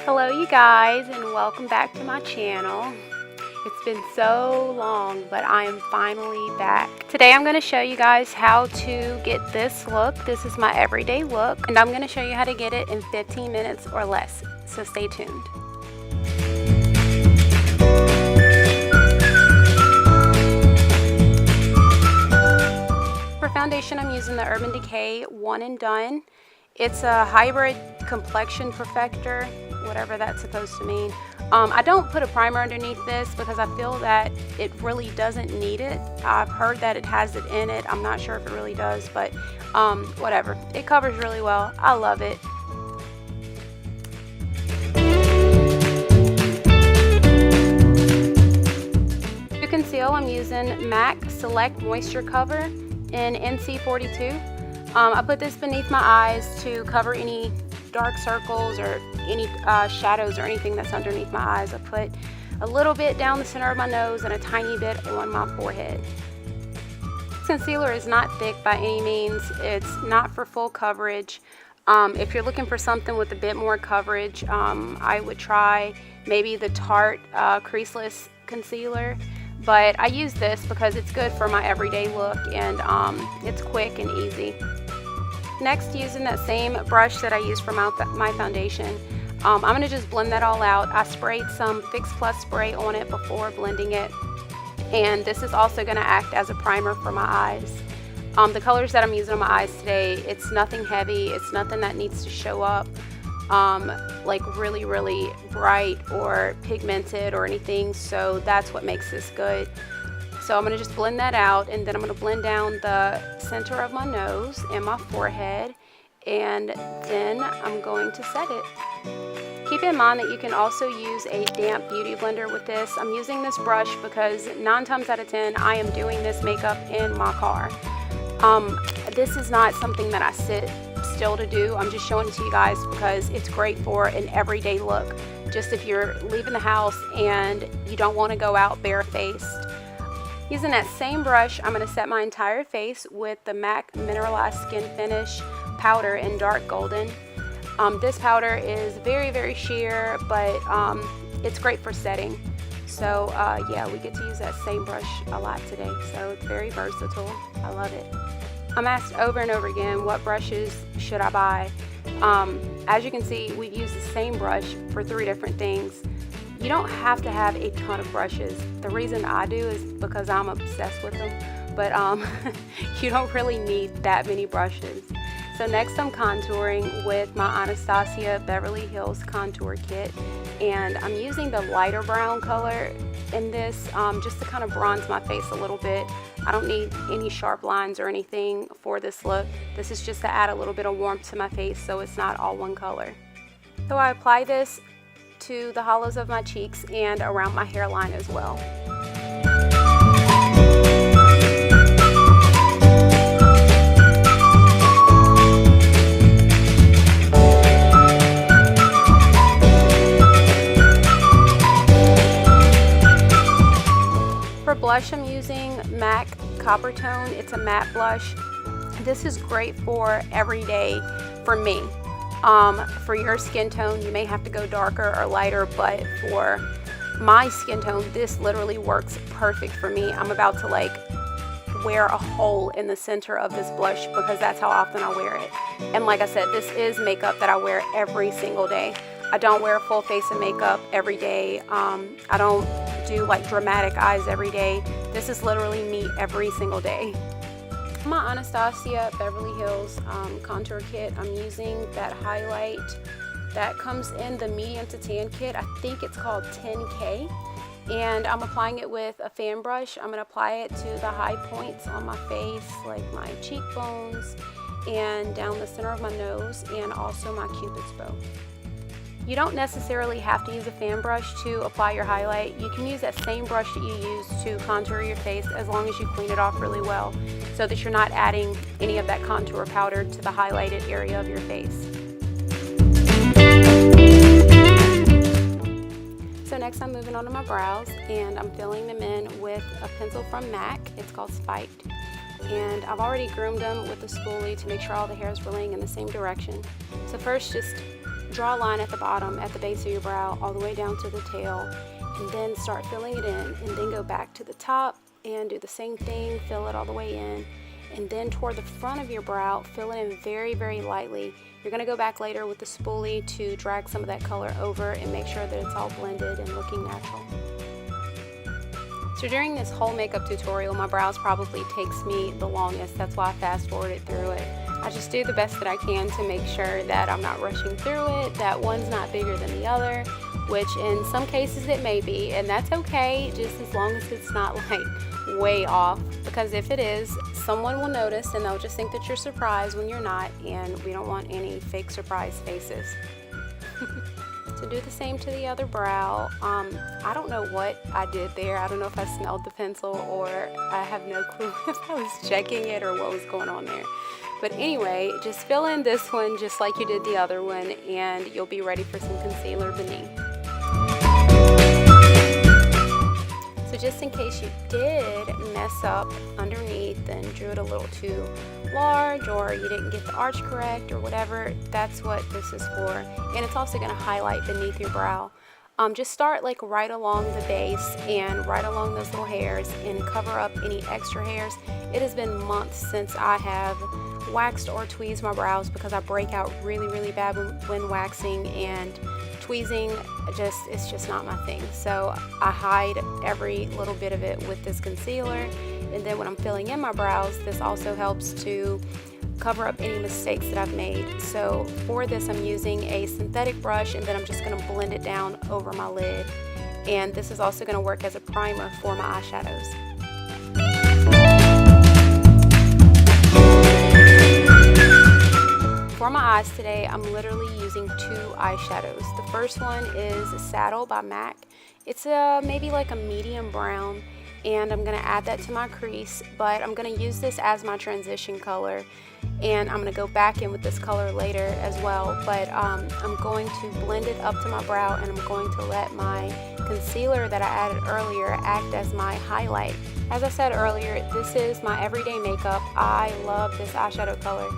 Hello you guys, and welcome back to my channel. It's been so long, but I am finally back. Today I'm going to show you guys how to get this look. This is my everyday look, and I'm going to show you how to get it in 15 minutes or less, so stay tuned. For foundation, I'm using the Urban Decay One and Done. It's a hybrid complexion perfector, whatever that's supposed to mean. I don't put a primer underneath this because I feel that it really doesn't need it. I've heard that it has it in it. I'm not sure if it really does, but whatever. It covers really well. I love it. To conceal, I'm using MAC Select Moisture Cover in NC42. I put this beneath my eyes to cover any dark circles or any shadows or anything that's underneath my eyes. I put a little bit down the center of my nose and a tiny bit on my forehead. Concealer is not thick by any means. It's not for full coverage. If you're looking for something with a bit more coverage, I would try maybe the Tarte creaseless concealer. But I use this because it's good for my everyday look, and it's quick and easy. Next, using that same brush that I use for my foundation, I'm going to just blend that all out. I sprayed some Fix Plus spray on it before blending it, and this is also going to act as a primer for my eyes. The colors that I'm using on my eyes today, it's nothing heavy, it's nothing that needs to show up like really bright or pigmented or anything, so that's what makes this good. So I'm going to just blend that out, and then I'm going to blend down the center of my nose and my forehead, and then I'm going to set it. Keep in mind that you can also use a damp beauty blender with this. I'm using this brush because 9 times out of 10 I am doing this makeup in my car. This is not something that I sit still to do. I'm just showing it to you guys because it's great for an everyday look. Just if you're leaving the house and you don't want to go out barefaced. Using that same brush, I'm going to set my entire face with the MAC Mineralized Skin Finish powder in dark golden. This powder is very sheer, but it's great for setting. So yeah, we get to use that same brush a lot today, so it's very versatile. I love it. I'm asked over and over again, what brushes should I buy? As you can see, we've used the same brush for 3 different things. You don't have to have a ton of brushes. The reason I do is because I'm obsessed with them, but you don't really need that many brushes. So next I'm contouring with my Anastasia Beverly Hills Contour Kit, and I'm using the lighter brown color in this just to kind of bronze my face a little bit. I don't need any sharp lines or anything for this look. This is just to add a little bit of warmth to my face so it's not all one color. So I apply this to the hollows of my cheeks and around my hairline as well. For blush, I'm using MAC Copper Tone. It's a matte blush. This is great for everyday for me. For your skin tone, you may have to go darker or lighter, but for my skin tone, this literally works perfect for me. I'm about to like wear a hole in the center of this blush because that's how often I wear it. And like I said, this is makeup that I wear every single day. I don't wear a full face of makeup every day. I don't do like dramatic eyes every day. This is literally me every single day. My Anastasia Beverly Hills contour kit, I'm using that highlight that comes in the medium to tan kit. I think it's called 10K, and I'm applying it with a fan brush. I'm going to apply it to the high points on my face, like my cheekbones and down the center of my nose, and also my cupid's bow. You don't necessarily have to use a fan brush to apply your highlight. You can use that same brush that you use to contour your face as long as you clean it off really well so that you're not adding any of that contour powder to the highlighted area of your face. So next I'm moving on to my brows, and I'm filling them in with a pencil from MAC. It's called Spiked. And I've already groomed them with a spoolie to make sure all the hairs were laying in the same direction. So first, just draw a line at the bottom, at the base of your brow, all the way down to the tail, and then start filling it in, and then go back to the top and do the same thing, fill it all the way in, and then toward the front of your brow, fill it in very, very lightly. You're going to go back later with the spoolie to drag some of that color over and make sure that it's all blended and looking natural. So during this whole makeup tutorial, my brows probably takes me the longest. That's why I fast forwarded through it. I just do the best that I can to make sure that I'm not rushing through it, that one's not bigger than the other, which in some cases it may be, and that's okay, just as long as it's not like way off, because if it is, someone will notice and they'll just think that you're surprised when you're not, and we don't want any fake surprise faces. So do the same to the other brow. I don't know what I did there. I don't know if I smelled the pencil, or I have no clue if I was checking it or what was going on there. But anyway, just fill in this one just like you did the other one, and you'll be ready for some concealer beneath. So just in case you did mess up underneath and drew it a little too large, or you didn't get the arch correct or whatever, that's what this is for. And it's also going to highlight beneath your brow. Just start like right along the base and right along those little hairs and cover up any extra hairs. It has been months since I have waxed or tweezed my brows because I break out really, really bad when waxing, and tweezing it's just not my thing. So I hide every little bit of it with this concealer, and then when I'm filling in my brows, this also helps to cover up any mistakes that I've made. So for this, I'm using a synthetic brush, and then I'm just going to blend it down over my lid, and this is also going to work as a primer for my eyeshadows. For my eyes today, I'm literally using two eyeshadows. The first one is Saddle by MAC. It's maybe like a medium brown, and I'm going to add that to my crease, but I'm going to use this as my transition color, and I'm going to go back in with this color later as well. But I'm going to blend it up to my brow, and I'm going to let my concealer that I added earlier act as my highlight. As I said earlier, this is my everyday makeup. I love this eyeshadow color.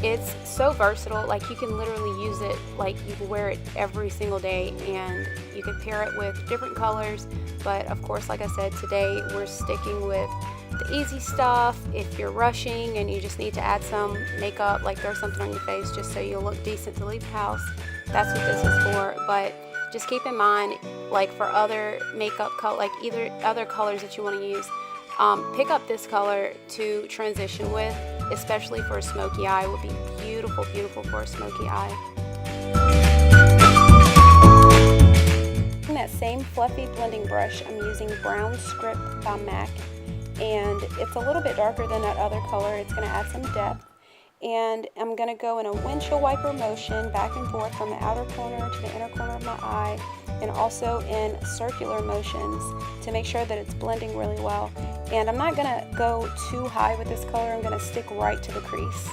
It's so versatile, like you can literally use it, like you can wear it every single day, and you can pair it with different colors. But of course, like I said, today we're sticking with the easy stuff. If you're rushing and you just need to add some makeup, like throw something on your face just so you'll look decent to leave the house, that's what this is for. But just keep in mind, like for other makeup color, like either other colors that you want to use, pick up this color to transition with, especially for a smoky eye. It would be beautiful, beautiful for a smoky eye. In that same fluffy blending brush, I'm using Brown Script by MAC, and it's a little bit darker than that other color. It's going to add some depth, and I'm going to go in a windshield wiper motion back and forth from the outer corner to the inner corner of my eye, and also in circular motions to make sure that it's blending really well. And I'm not going to go too high with this color. I'm going to stick right to the crease.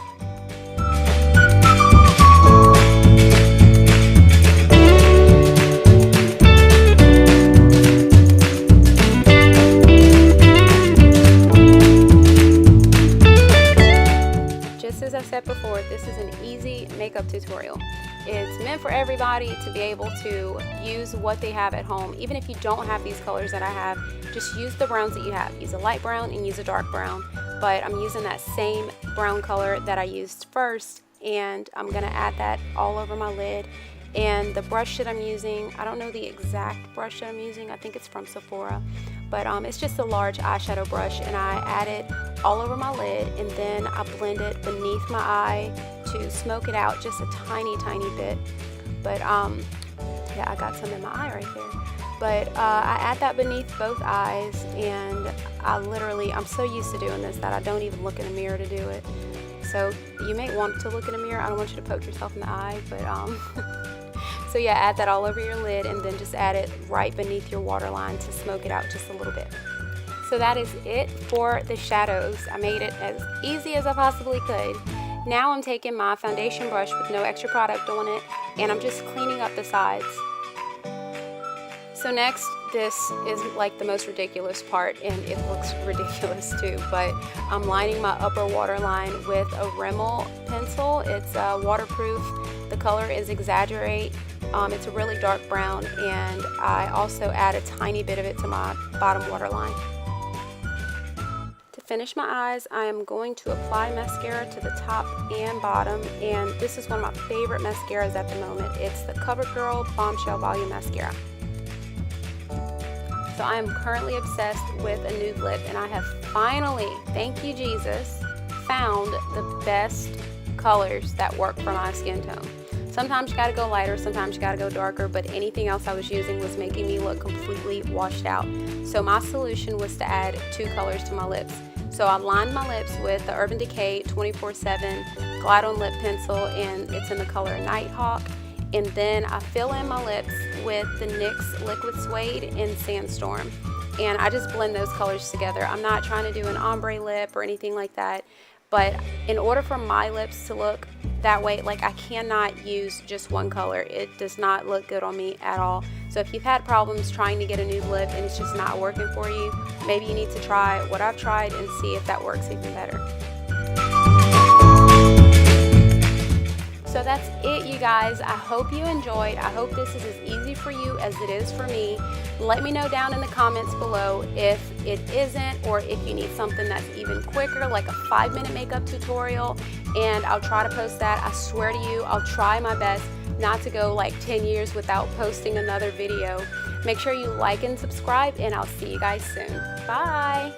Just as I said before, this is an easy makeup tutorial. It's meant for everybody to be able to use what they have at home. Even if you don't have these colors that I have, just use the browns that you have. Use a light brown and use a dark brown. But I'm using that same brown color that I used first, and I'm going to add that all over my lid. And the brush that I'm using, I don't know the exact brush that I'm using. I think it's from Sephora. But it's just a large eyeshadow brush, and I add it all over my lid, and then I blend it beneath my eye to smoke it out just a tiny, tiny bit. But yeah, I got some in my eye right there. But I add that beneath both eyes, and I'm so used to doing this that I don't even look in a mirror to do it. So you may want to look in a mirror. I don't want you to poke yourself in the eye, but so yeah, add that all over your lid, and then just add it right beneath your waterline to smoke it out just a little bit. So that is it for the shadows. I made it as easy as I possibly could. Now I'm taking my foundation brush with no extra product on it, and I'm just cleaning up the sides. So next, this is like the most ridiculous part, and it looks ridiculous too, but I'm lining my upper waterline with a Rimmel pencil. It's waterproof. The color is Exaggerate. It's a really dark brown, and I also add a tiny bit of it to my bottom waterline. To finish my eyes, I am going to apply mascara to the top and bottom, and this is one of my favorite mascaras at the moment. It's the CoverGirl Bombshell Volume Mascara. So I am currently obsessed with a nude lip, and I have finally, thank you Jesus, found the best colors that work for my skin tone. Sometimes you gotta go lighter, sometimes you gotta go darker, but anything else I was using was making me look completely washed out. So my solution was to add 2 colors to my lips. So I lined my lips with the Urban Decay 24/7 Glide On Lip Pencil, and it's in the color Nighthawk. And then I fill in my lips with the NYX Liquid Suede in Sandstorm. And I just blend those colors together. I'm not trying to do an ombre lip or anything like that. But in order for my lips to look that way, like, I cannot use just one color. It does not look good on me at all. So if you've had problems trying to get a nude lip and it's just not working for you, maybe you need to try what I've tried and see if that works even better. So that's it, you guys. I hope you enjoyed. I hope this is as easy for you as it is for me. Let me know down in the comments below if it isn't, or if you need something that's even quicker, like a 5-minute makeup tutorial, and I'll try to post that. I swear to you, I'll try my best not to go like 10 years without posting another video. Make sure you like and subscribe, and I'll see you guys soon. Bye!